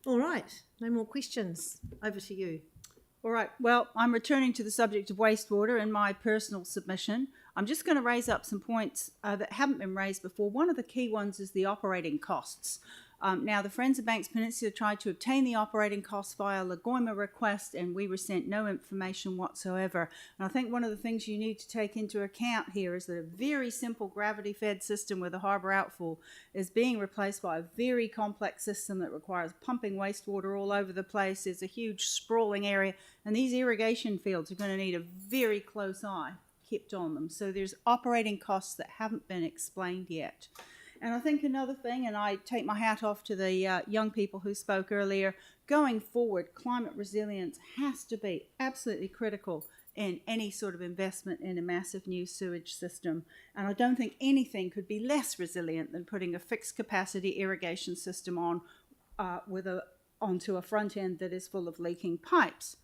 All right, no more questions. Over to you. All right, well, I'm returning to the subject of wastewater in my personal submission. I'm just going to raise up some points that haven't been raised before. One of the key ones is the operating costs. Now, the Friends of Banks Peninsula tried to obtain the operating costs via Lagoima request, and we were sent no information whatsoever. And I think one of the things you need to take into account here is that a very simple gravity-fed system with a harbour outfall is being replaced by a very complex system that requires pumping wastewater all over the place. There's a huge sprawling area, and these irrigation fields are going to need a very close eye kept on them. So there's operating costs that haven't been explained yet. And I think another thing, and I take my hat off to the young people who spoke earlier, going forward, climate resilience has to be absolutely critical in any sort of investment in a massive new sewage system. And I don't think anything could be less resilient than putting a fixed capacity irrigation system on onto a front end that is full of leaking pipes.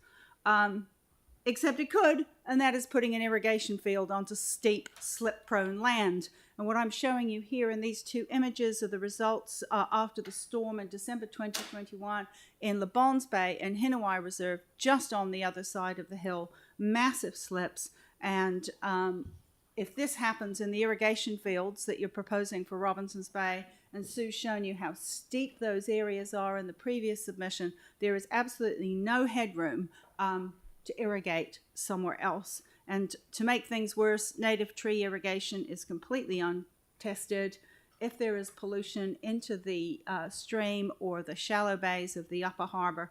Except it could, and that is putting an irrigation field onto steep, slip-prone land. And what I'm showing you here in these two images are the results after the storm in December 2021 in Le Bons Bay and Hinawai Reserve, just on the other side of the hill, massive slips. And if this happens in the irrigation fields that you're proposing for Robinson's Bay, and Sue's shown you how steep those areas are in the previous submission, there is absolutely no headroom to irrigate somewhere else. And to make things worse, native tree irrigation is completely untested. If there is pollution into the stream or the shallow bays of the upper harbour,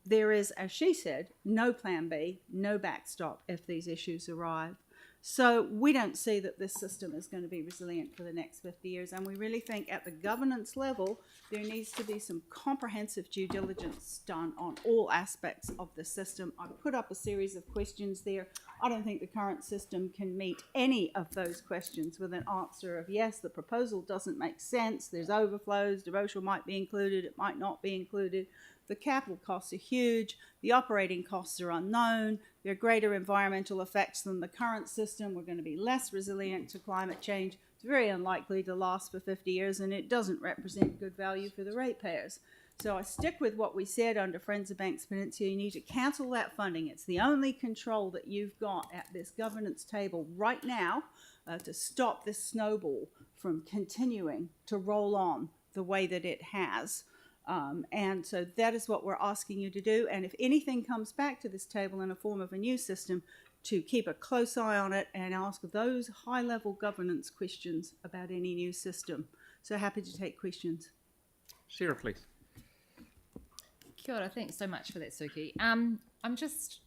there is, as she said, no plan B, no backstop if these issues arrive. So we don't see that this system is going to be resilient for the next 50 years, and we really think at the governance level there needs to be some comprehensive due diligence done on all aspects of the system. I've put up a series of questions there. I don't think the current system can meet any of those questions with an answer of yes, the proposal doesn't make sense, there's overflows, devotional might be included, it might not be included. The capital costs are huge, the operating costs are unknown, there are greater environmental effects than the current system, we're going to be less resilient to climate change, it's very unlikely to last for 50 years, and it doesn't represent good value for the ratepayers. So I stick with what we said under Friends of Banks Peninsula, you need to cancel that funding. It's the only control that you've got at this governance table right now to stop this snowball from continuing to roll on the way that it has. And so that is what we're asking you to do. And if anything comes back to this table in a form of a new system, to keep a close eye on it and ask those high-level governance questions about any new system. So happy to take questions. Sarah, please. Kia ora, thanks so much for that, Suky. I'm just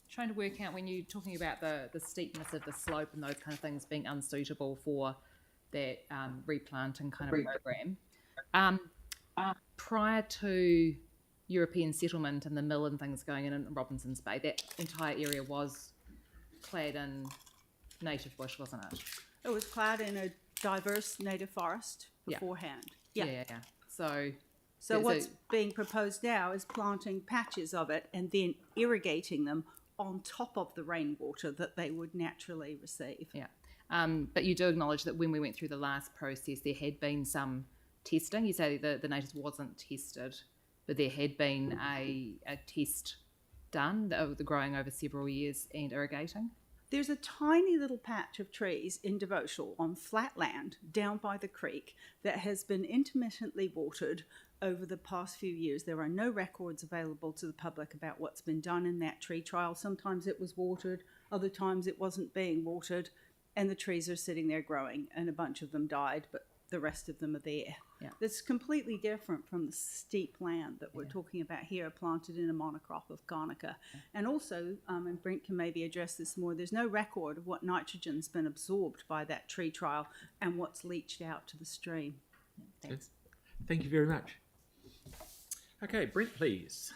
trying to work out when you're talking about the steepness of the slope and those kind of things being unsuitable for that replanting kind of program. Prior to European settlement and the mill and things going in Robinson's Bay, that entire area was clad in native bush, wasn't it? It was clad in a diverse native forest beforehand. Yeah. So what's being proposed now is planting patches of it and then irrigating them on top of the rainwater that they would naturally receive. Yeah. But you do acknowledge that when we went through the last process, there had been some testing. You say the natives wasn't tested, but there had been a test done of the growing over several years and irrigating. There's a tiny little patch of trees in Devotional on flat land down by the creek that has been intermittently watered over the past few years. There are no records available to the public about what's been done in that tree trial. Sometimes it was watered, other times it wasn't being watered, and the trees are sitting there growing, and a bunch of them died, but the rest of them are there. Yeah. That's completely different from the steep land that we're talking about here, planted in a monocrop of Garnica. Yeah. And also, and Brent can maybe address this more, there's no record of what nitrogen's been absorbed by that tree trial and what's leached out to the stream. Thanks. Thank you very much. Okay, Brent, please.